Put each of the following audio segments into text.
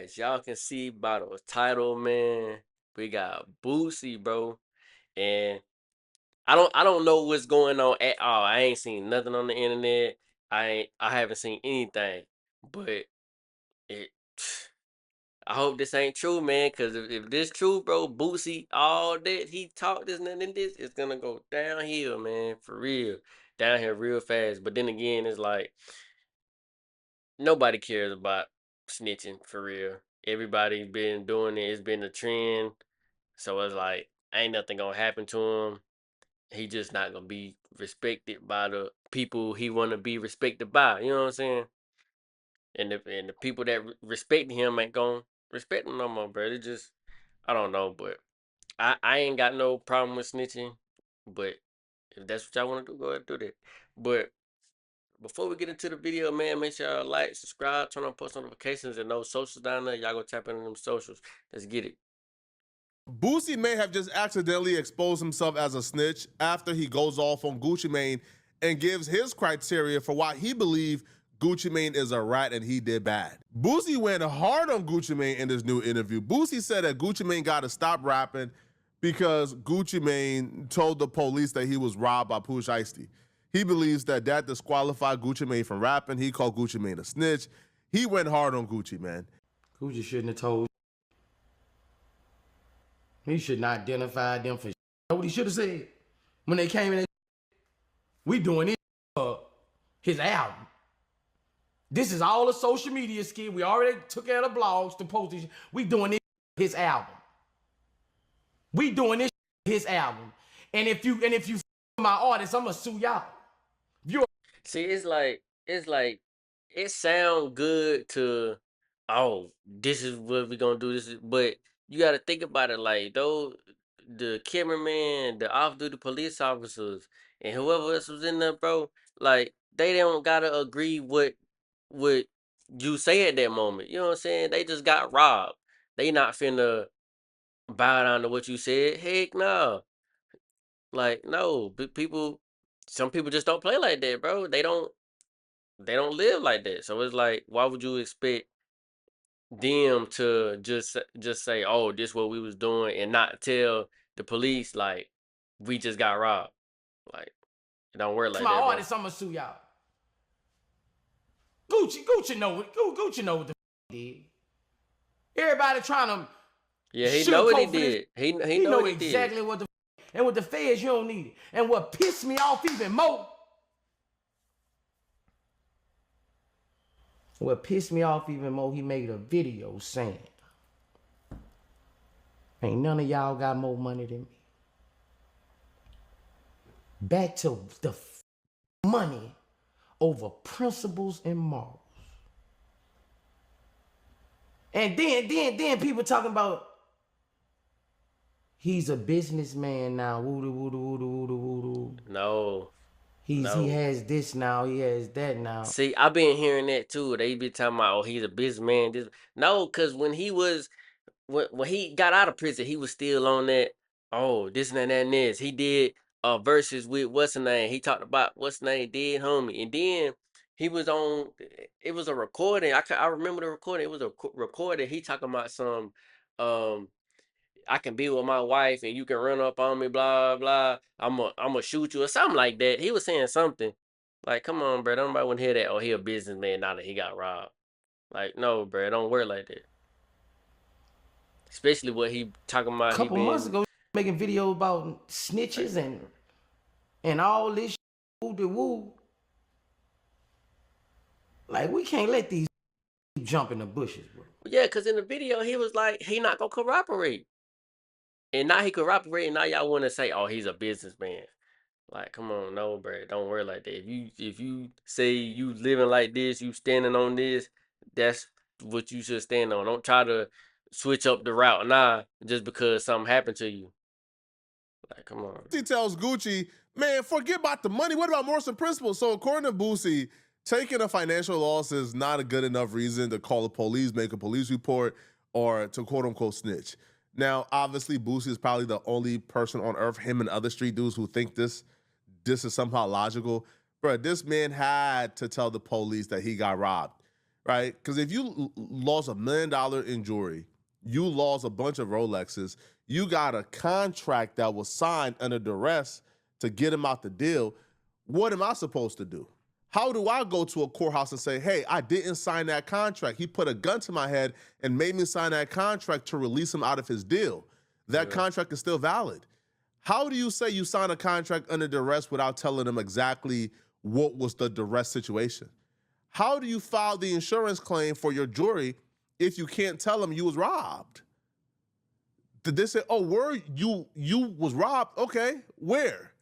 as y'all can see by the title, man, we got Boosie, bro. And I don't know what's going on at all. I ain't seen nothing on the internet. I haven't seen anything. But it I hope this ain't true, man, cause if this true, bro, Boosie, all that he talked this and this, it's gonna go downhill, man, for real. Downhill real fast. But then again, it's like nobody cares about snitching for real. Everybody's been doing it. It's been a trend. So it's like ain't nothing gonna happen to him. He just not gonna be respected by the people he wanna be respected by. You know what I'm saying? And the people that respect him ain't gonna respect him no more, bro. It just I don't know, but I ain't got no problem with snitching. But if that's what y'all wanna do, go ahead and do that. But before we get into the video, man, make sure y'all like, subscribe, turn on post notifications, and those socials down there. Y'all go tap into them socials. Let's get it. Boosie may have just accidentally exposed himself as a snitch after he goes off on Gucci Mane and gives his criteria for why he believes Gucci Mane is a rat and he did bad. Boosie went hard on Gucci Mane in this new interview. Boosie said that Gucci Mane got to stop rapping because Gucci Mane told the police that he was robbed by Pooh Shiesty. He believes that disqualified Gucci Mane from rapping. He called Gucci Mane a snitch. He went hard on Gucci, man. Gucci shouldn't have told. He should not identify them for. You know what he should have said when they came in? We doing this for his album. This is all a social media skit. We already took out the blogs to post this. We doing this his album. We doing this his album. And if you my artist, I'm gonna sue y'all. See, it's like it sound good to this is what we gonna do. But you gotta think about it like though the cameraman, the off-duty police officers, and whoever else was in there, bro, like they don't gotta agree what you say at that moment. You know what I'm saying? They just got robbed. They not finna bow down to what you said. Heck no. Like no, some people just don't play like that, bro. They don't live like that. So it's like, why would you expect them to just say, "Oh, this what we was doing," and not tell the police like we just got robbed? Like it don't work like My that, bro. artist, I'm gonna sue y'all. Gucci know what the did. Everybody trying to Yeah, he know what he sugarcoat for this. did. He know know what he exactly did. what the and with the feds you don't need it. And what pissed me off even more. He made a video saying, "Ain't none of y'all got more money than me." Back to the money over principles and morals. And then people talking about he's a businessman now. Woo woo. No. He has this now. He has that now. See, I've been hearing that too. They be talking about, oh, he's a businessman. No, because when he got out of prison, he was still on that. Oh, this and that and this. He did verses with what's the name. He talked about what's the name did, homie, and then he was on. It was a recording. I remember the recording. It was a recording. He talking about some. Um, I can be with my wife and you can run up on me, blah blah. I'm gonna shoot you or something like that. He was saying something. Like, come on, bro. Nobody want to hear that. Oh, he a businessman now that he got robbed. Like, no, bro. Don't work like that. Especially what he talking about. A couple months ago, making videos about snitches and all this woo. Like, we can't let these jump in the bushes, bro. Yeah, because in the video, he was like, he not going to cooperate. And now he cooperate, and now y'all want to say, oh, he's a businessman. Like, come on, no, bro. Don't work like that. If you say you living like this, you standing on this, that's what you should stand on. Don't try to switch up the route now just because something happened to you. Like, come on. He tells Gucci, man, forget about the money. What about morals and principles? So according to Boosie, taking a financial loss is not a good enough reason to call the police, make a police report, or to quote unquote snitch. Now, obviously, Boosie is probably the only person on earth, him and other street dudes, who think this is somehow logical. Bro, this man had to tell the police that he got robbed, right? Because if you lost $1 million in jewelry, you lost a bunch of Rolexes, you got a contract that was signed under duress to get him out the deal. What am I supposed to do? How do I go to a courthouse and say, hey, I didn't sign that contract? He put a gun to my head and made me sign that contract to release him out of his deal. That contract is still valid. How do you say you sign a contract under duress without telling them exactly what was the duress situation? How do you file the insurance claim for your jewelry if you can't tell them you was robbed? Did they say, oh, where you was robbed? Okay, where?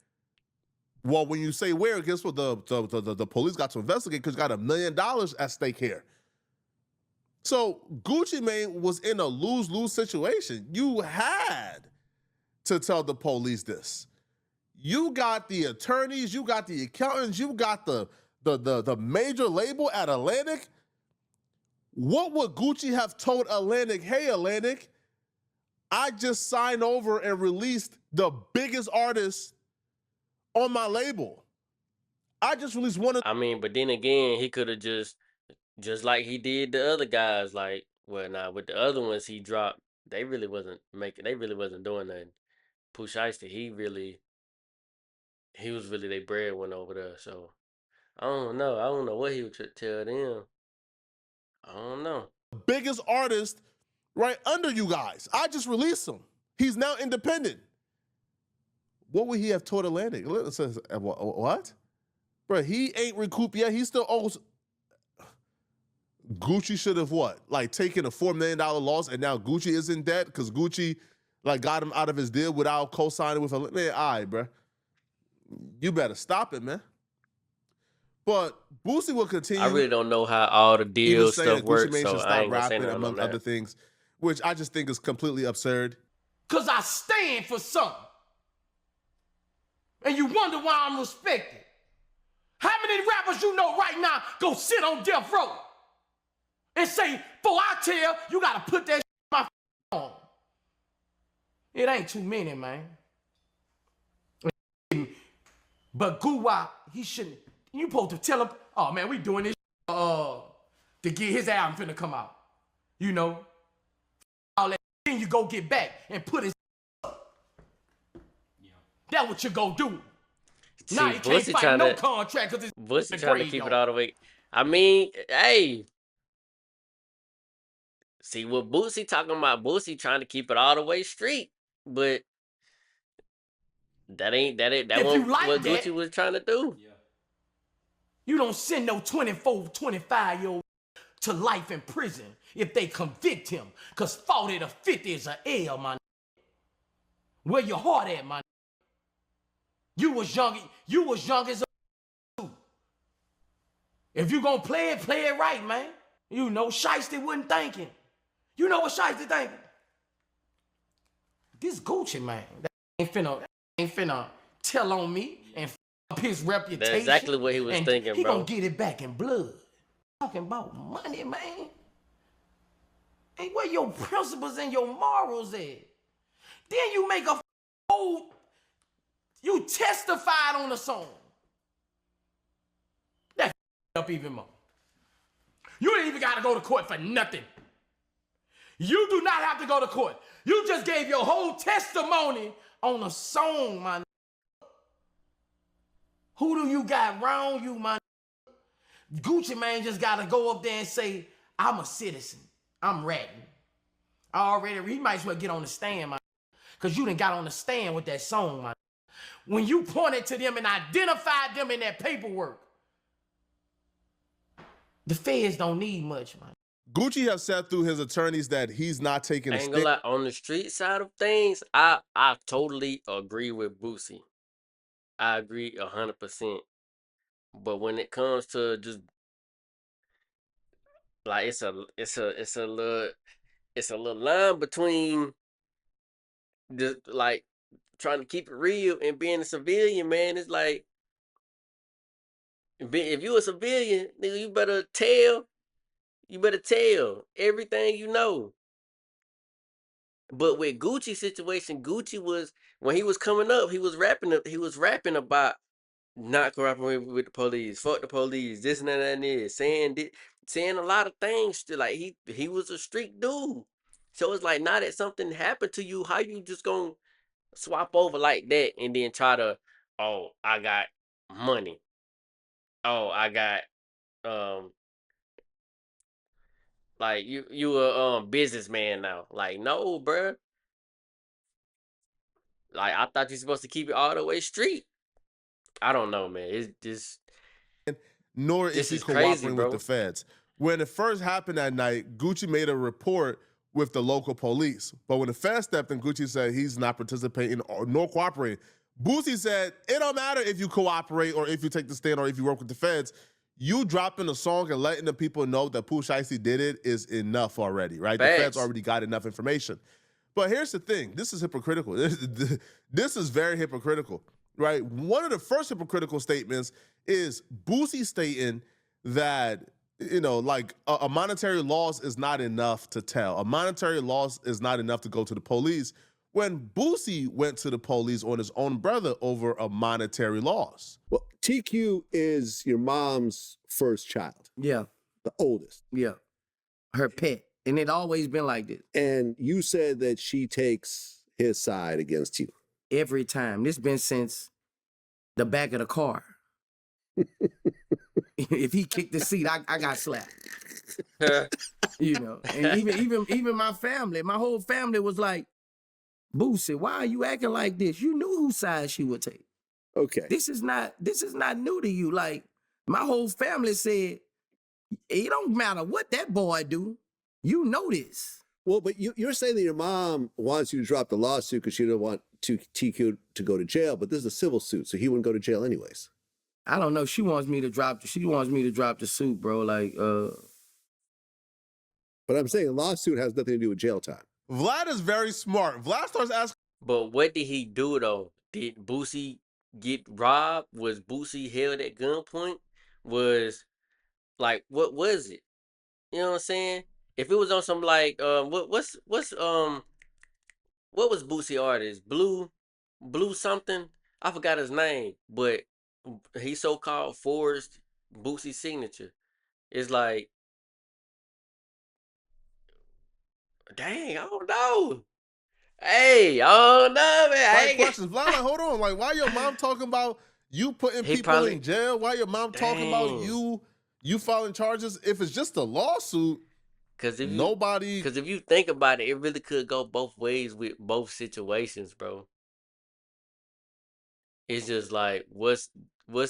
Well, when you say where, guess what? The police got to investigate because got $1 million at stake here. So Gucci Mane was in a lose-lose situation. You had to tell the police this. You got the attorneys, you got the accountants, you got the major label at Atlantic. What would Gucci have told Atlantic? Hey, Atlantic, I just signed over and released the biggest artist on my label. I just released one of. I mean, but then again, he could have just like he did the other guys. Like, well, nah, with the other ones he dropped, they really wasn't doing nothing. Pooh Shiesty, he was really their breadwinner over there. So I don't know. I don't know what he would tell them. I don't know. Biggest artist right under you guys. I just released him. He's now independent. What would he have told Atlantic? What? Bro, he ain't recouped yet. He still owes. Gucci should have what? Like taken a $4 million loss and now Gucci is in debt because Gucci like got him out of his deal without co-signing with a man. All right, bro. You better stop it, man. But Boosie will continue. I really don't know how all the deal stuff works, so I ain't gonna say nothing among other things, which I just think is completely absurd. Because I stand for something. And you wonder why I'm respected. How many rappers you know right now go sit on death row and say, before I tell, you got to put that my on. It ain't too many, man. But Goo-Wop, he shouldn't. You supposed to tell him, oh, man, we doing this to get his album finna come out. You know? All that. Then you go get back and put his up. Yeah. That's what you go do. See, now you can't fight no contract because it's Boosie trying to keep it all the way. I mean, hey. See what Boosie talking about? Boosie trying to keep it all the way street, but that wasn't like what that, Gucci was trying to do. Yeah. You don't send no 24, 25-year-old to life in prison if they convict him, because 40 to 50 is a L, man. Where your heart at, man? You was young as a. If you gonna play it right, man. You know, Shiesty wasn't thinking. You know what Shiesty thinking? This Gucci, man, that ain't finna tell on me and up his reputation. That's exactly what he was thinking, he bro. He gonna get it back in blood. Talking about money, man. Hey, where your principles and your morals at? Then you make a whole, you testified on the song. That up even more. You ain't even gotta go to court for nothing. You do not have to go to court. You just gave your whole testimony on a song, man. Who do you got wrong, you, man? Gucci Mane just gotta go up there and say, I'm a citizen. I'm ratting. He might as well get on the stand, man. Because you done got on the stand with that song, man. When you pointed to them and identified them in that paperwork, the feds don't need much, man. Gucci has said through his attorneys that he's not taking a stick. On the street side of things, I totally agree with Boosie. I agree 100%. But when it comes to just like it's a little line between just like trying to keep it real and being a civilian, man. It's like if you a civilian, nigga, you better tell everything you know. But with Gucci's situation, Gucci was, when he was coming up, he was rapping about not cooperating with the police, fuck the police, this and that and this, saying saying a lot of things. Like he was a street dude. So it's like now that something happened to you, how you just gonna swap over like that and then try to, oh, I got money. Oh, I got um like you a businessman now. Like, no, bruh. Like, I thought you supposed to keep it all the way street. I don't know, man. It's just Nor is this he is crazy, cooperating with the bro. feds. When it first happened that night, Gucci made a report with the local police. But when the feds stepped in, Gucci said he's not participating or nor cooperating. Boosie said, it don't matter if you cooperate or if you take the stand or if you work with the feds. You dropping a song and letting the people know that Pooh Shiesty did it is enough already, right? The feds Facts. already got enough information. But here's the thing. This is hypocritical. This is very hypocritical, right? One of the first hypocritical statements is Boosie stating that, you know, like a monetary loss is not enough to tell. A monetary loss is not enough to go to the police when Boosie went to the police on his own brother over a monetary loss. Well, TQ is your mom's first child, Yeah, the oldest. yeah. Her pet. And it always been like this. And you said that she takes his side against you. Every time. This been since the back of the car. If he kicked the seat, I got slapped. You know. And even my family, my whole family was like, Boosie, why are you acting like this? You knew whose side she would take. Okay. This is not new to you. Like, my whole family said, it don't matter what that boy do. You know this. Well, but you're saying that your mom wants you to drop the lawsuit because she didn't want TQ to go to jail, but this is a civil suit, so he wouldn't go to jail anyways. I don't know. She wants me to drop the suit, bro. Like, But I'm saying a lawsuit has nothing to do with jail time. Vlad is very smart. Vlad starts asking But what did he do though? Did Boosie get robbed? Was Boosie held at gunpoint? Was like what was it? You know what I'm saying? If it was on some like what's what was Boosie artist? Blue something? I forgot his name, but he so called forged Boosie's signature. It's like, dang, I don't know. Hey, oh no, man. I like ain't questions. Vlad, like, hold on. Like, why your mom talking about you putting He people probably- in jail? Why your mom talking about Dang. you filing charges? If it's just a lawsuit, Cause if nobody. Because if you think about it, it really could go both ways with both situations, bro. It's just like, what's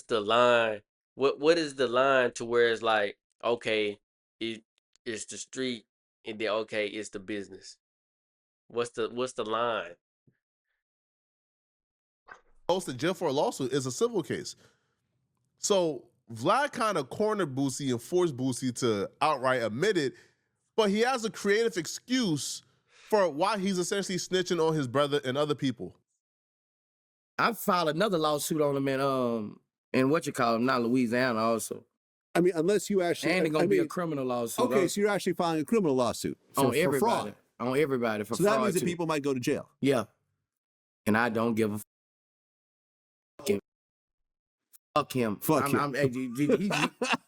the line? What is the line to where it's like, okay, it's the street, and then okay, it's the business. What's the line? Goes to jail for a lawsuit is a civil case. So Vlad kind of cornered Boosie and forced Boosie to outright admit it, but he has a creative excuse for why he's essentially snitching on his brother and other people. I filed another lawsuit on him in what you call him, not Louisiana also. I mean, unless you actually... And it's going to be a criminal lawsuit. Okay, so you're actually filing a criminal lawsuit on for everybody. fraud. On everybody for So fraud that means that too. people might go to jail. Yeah. And I don't give a fuck him. Fuck him. Fuck him.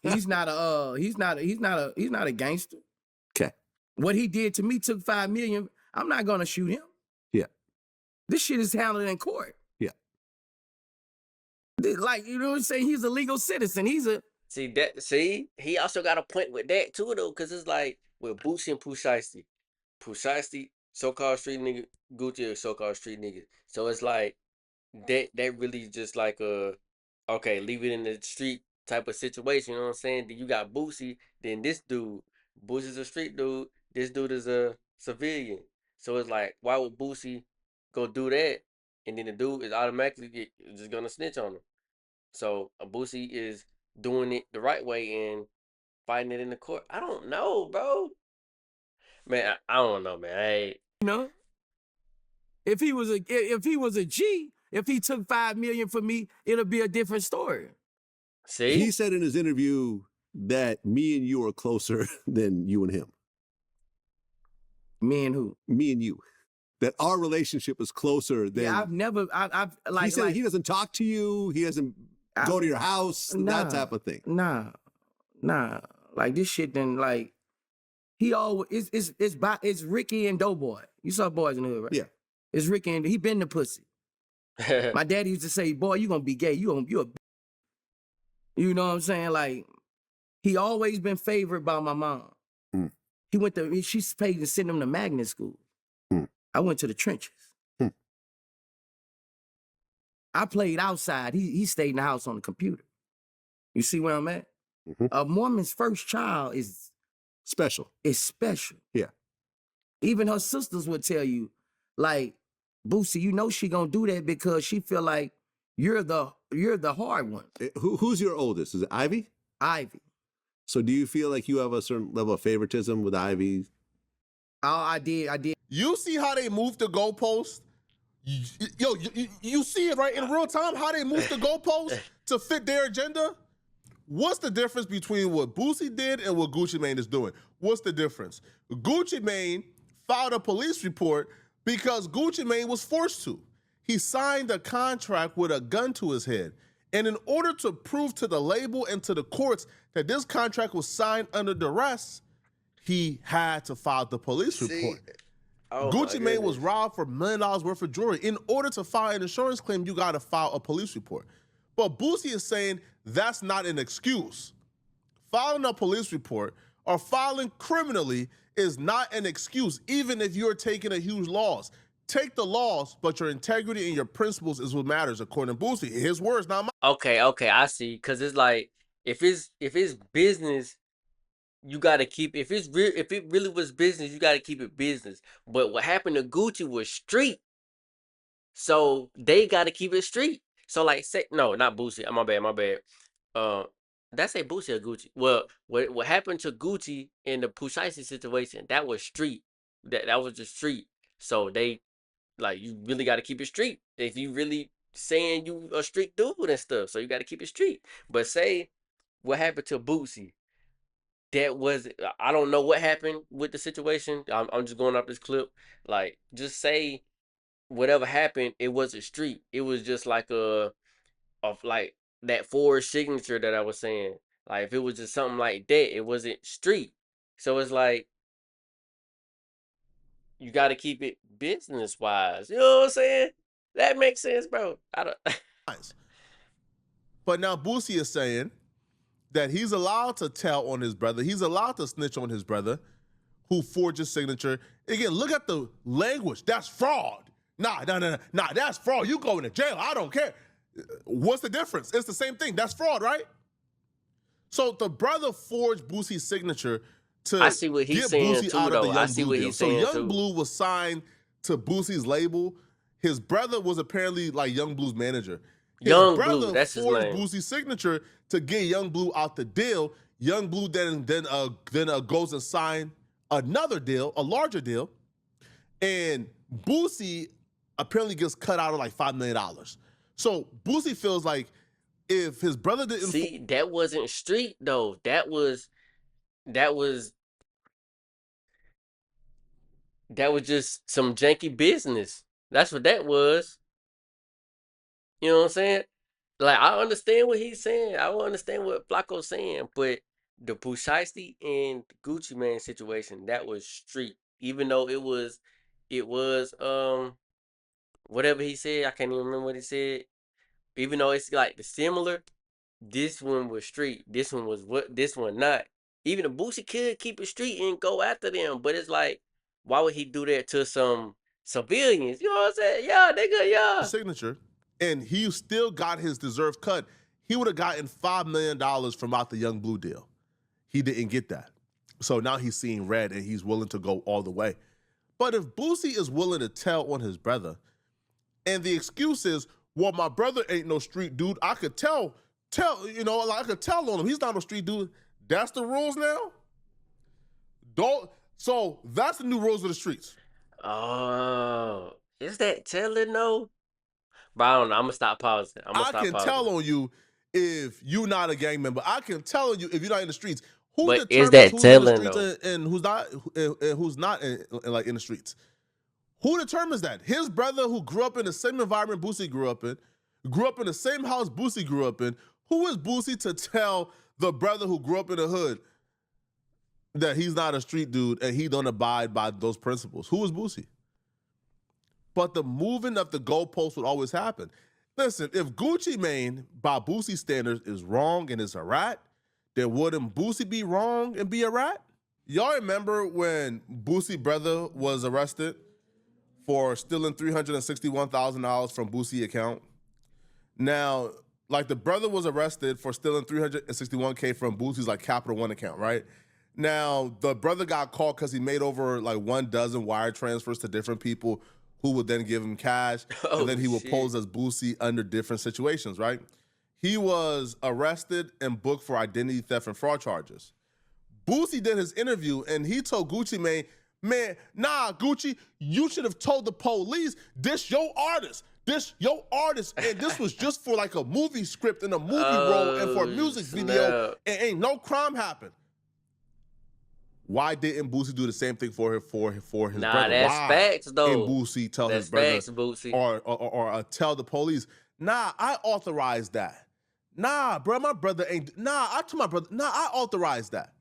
He's not a gangster. Okay. What he did to me took $5 million. I'm not gonna shoot him. Yeah. This shit is handled in court. Yeah. Like, you know what I'm saying? He's a legal citizen. See, he also got a point with that too though, cause it's like with Boosie and Pooh Shiesty. Pooh Shiesty, so-called street nigga, Gucci is so-called street nigga. So it's like that really just like okay, leave it in the street type of situation, you know what I'm saying? Then you got Boosie, then this dude. Boosie's a street dude, this dude is a civilian. So it's like, why would Boosie go do that? And then the dude is automatically just gonna snitch on him. So Boosie is doing it the right way and fighting it in the court. I don't know, bro. Man, I don't know, man. You know, if he was a G, if he took $5 million from me, it'll be a different story. See, He said in his interview that me and you are closer than you and him. Me and who? Me and you. That our relationship is closer than... Yeah, I've like... He said like, he doesn't talk to you, he doesn't go to your house, that type of thing. Nah. Like this shit then like he always it's Ricky and Doughboy. You saw Boys in the Hood, right? Yeah. It's Ricky and he been the pussy. My daddy used to say, boy, you gonna be gay. You a you know what I'm saying? Like, he always been favored by my mom. Mm. She paid to send him to magnet school. Mm. I went to the trenches. Mm. I played outside. He stayed in the house on the computer. You see where I'm at? Mm-hmm. A woman's first child is Special. special. Yeah. Even her sisters would tell you, like, Boosie, you know she gonna do that because she feel like you're the hard one. Who's your oldest? Is it Ivy? Ivy. So do you feel like you have a certain level of favoritism with Ivy? I did. You see how they moved the goalpost? You see it right in real time, how they moved the goalpost to fit their agenda? What's the difference between what Boosie did and what Gucci Mane is doing? What's the difference? Gucci Mane filed a police report because Gucci Mane was forced to. He signed a contract with a gun to his head. And in order to prove to the label and to the courts that this contract was signed under duress, he had to file the police report. Gucci Mane was robbed for $1 million worth of jewelry. In order to file an insurance claim, you got to file a police report. But Boosie is saying that's not an excuse. Filing a police report or filing criminally is not an excuse, even if you're taking a huge loss. Take the loss, but your integrity and your principles is what matters, according to Boosie. His words, not mine. Okay, I see. Cause it's like if it's business, you gotta keep. If it really was business, you gotta keep it business. But what happened to Gucci was street, so they gotta keep it street. So like, say no, not Boosie. My bad. Did I say Boosie or Gucci? Well, what happened to Gucci in the Pooh Shiesty situation? That was street. That was the street. So they. Like, you really got to keep it street. If you really saying you a street dude and stuff, so you got to keep it street. But say what happened to Boosie, that was I don't know what happened with the situation. I'm just going off this clip. Like, just say whatever happened, it wasn't street. It was just like of like that forward signature that I was saying. Like, if it was just something like that, it wasn't street. So it's like, you got to keep it business wise. You know what I'm saying? That makes sense, bro. I don't. But now Boosie is saying that he's allowed to tell on his brother. He's allowed to snitch on his brother who forged his signature. Again, look at the language. That's fraud. Nah, that's fraud. You going to jail. I don't care. What's the difference? It's the same thing. That's fraud, right? So the brother forged Boosie's signature to I see what he's get saying Boosie too, out of though. the I Young see Blue what deal. he's So saying Young too. Blue was signed to Boosie's label. His brother was apparently like Young Blue's manager. His Young brother Blue, that's his forged name. Boosie's signature to get Young Blue out the deal. Young Blue then goes and sign another deal, a larger deal, and Boosie apparently gets cut out of like $5 million. So Boosie feels like if his brother didn't See, that wasn't street though. That was just some janky business. That's what that was. You know what I'm saying? Like, I understand what he's saying. I don't understand what Flacco's saying, but the Pooh Shiesty and Gucci Mane situation, that was street. Even though it was whatever he said, I can't even remember what he said. Even though it's like the similar, this one was street. This one was what? This one not. Even the Boosie could keep it street and go after them, but it's like, why would he do that to some civilians? You know what I'm saying? Yeah, nigga, yeah. signature, and he still got his deserved cut, he would have gotten $5 million from out the Young Blue deal. He didn't get that. So now he's seeing red and he's willing to go all the way. But if Boosie is willing to tell on his brother, and the excuse is, well, my brother ain't no street dude, I could tell, I could tell on him. He's not no street dude. That's the rules now? So that's the new rules of the streets. Oh, is that telling though? But I don't know. I'm gonna stop pausing. I can tell on you if you're not a gang member. I can tell on you if you're not in the streets. Who But determines is that who's in the telling, streets and who's not like in the streets? Who determines that? His brother, who grew up in the same environment Boosie grew up in the same house Boosie grew up in. Who is Boosie to tell the brother who grew up in the hood, that he's not a street dude and he don't abide by those principles. Who is Boosie? But the moving of the goalpost would always happen. Listen, if Gucci Mane, by Boosie standards, is wrong and is a rat, then wouldn't Boosie be wrong and be a rat? Y'all remember when Boosie brother was arrested for stealing $361,000 from Boosie account? Now, like the brother was arrested for stealing $361K from Boosie's like Capital One account, right? Now, the brother got caught because he made over like 12 wire transfers to different people who would then give him cash, and then he would pose as Boosie under different situations, right? He was arrested and booked for identity theft and fraud charges. Boosie did his interview, and he told Gucci Mane, man, nah, Gucci, you should have told the police, this your artist, and this was just for like a movie script and a movie role and for a music video, and ain't no crime happened. Why didn't Boosie do the same thing for his brother? Nah, that's facts though. And Boosie tell his brother facts, Boosie. or tell the police, nah, I authorized that. Nah, bro, my brother ain't. Nah, I told my brother. Nah, I authorized that.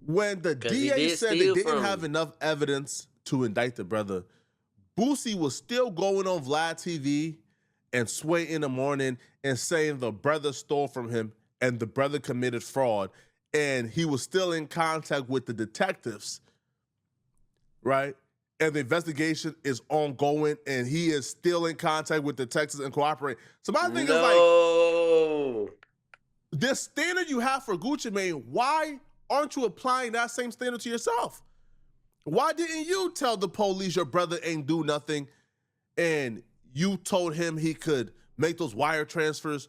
When the DA said they didn't have enough evidence to indict the brother, Boosie was still going on Vlad TV and Sway in the Morning and saying the brother stole from him and the brother committed fraud. And he was still in contact with the detectives, right? And the investigation is ongoing, and he is still in contact with the detectives and cooperating. So my thing is like, this standard you have for Gucci Mane, why aren't you applying that same standard to yourself? Why didn't you tell the police your brother ain't do nothing, and you told him he could make those wire transfers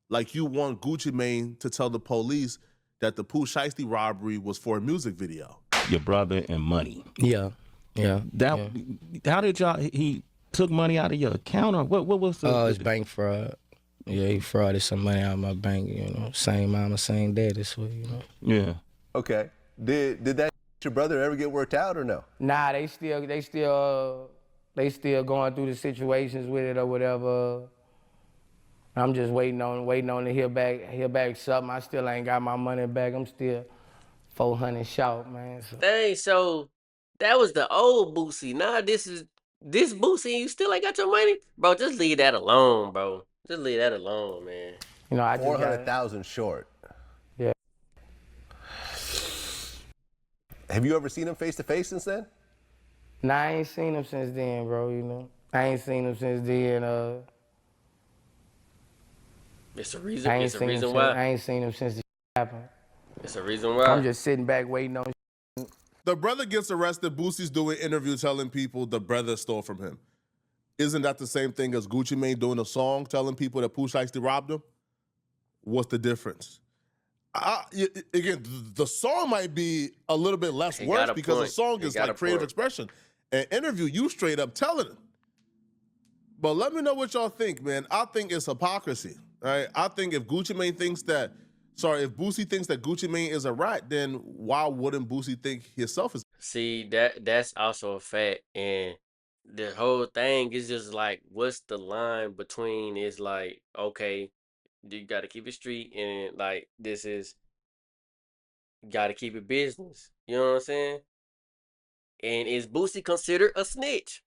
like you want Gucci Mane to tell the police that the Pooh Shiesty robbery was for a music video? Your brother and money. Yeah. How did y'all? He took money out of your account, or what was the? It's bank fraud. Yeah, he frauded some money out of my bank. You know, same mama, same dad. This way, you know. Yeah. Okay. Did that your brother ever get worked out or no? Nah, they still going through the situations with it or whatever. I'm just waiting on to hear back something. I still ain't got my money back. I'm still 400 short, man. So. Dang, so that was the old Boosie. Nah, this Boosie, and you still ain't got your money? Bro, just leave that alone, bro. Just leave that alone, man. You know, I just 400,000 short. Yeah. Have you ever seen him face to face since then? Nah, I ain't seen him since then, bro, you know. I ain't seen him since then. It's a reason. It's a reason why. I ain't seen him since the happened. It's a reason why. I'm just sitting back waiting on. The brother gets arrested. Boosie's doing an interview telling people the brother stole from him. Isn't that the same thing as Gucci Mane doing a song telling people that Pooh Shiesty robbed him? What's the difference? Again, the song might be a little bit less worse because the song is like creative expression. An interview, you straight up telling it. But let me know what y'all think, man. I think it's hypocrisy. Right? I think if Boosie thinks that Gucci Mane is a rat, then why wouldn't Boosie think himself is? See, that's also a fact, and the whole thing is just like, what's the line between? Is like, okay, you got to keep it street, and like this is got to keep it business. You know what I'm saying? And is Boosie considered a snitch?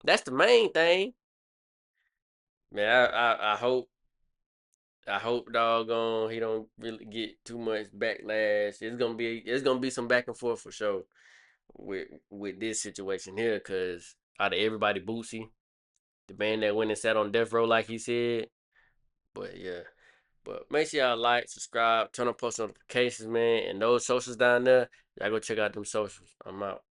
That's the main thing. Man, I hope doggone he don't really get too much backlash. It's gonna be some back and forth for sure with this situation here, cause out of everybody, Boosie, the man that went and sat on death row like he said. But yeah. But make sure y'all like, subscribe, turn on post notifications, man, and those socials down there, y'all go check out them socials. I'm out.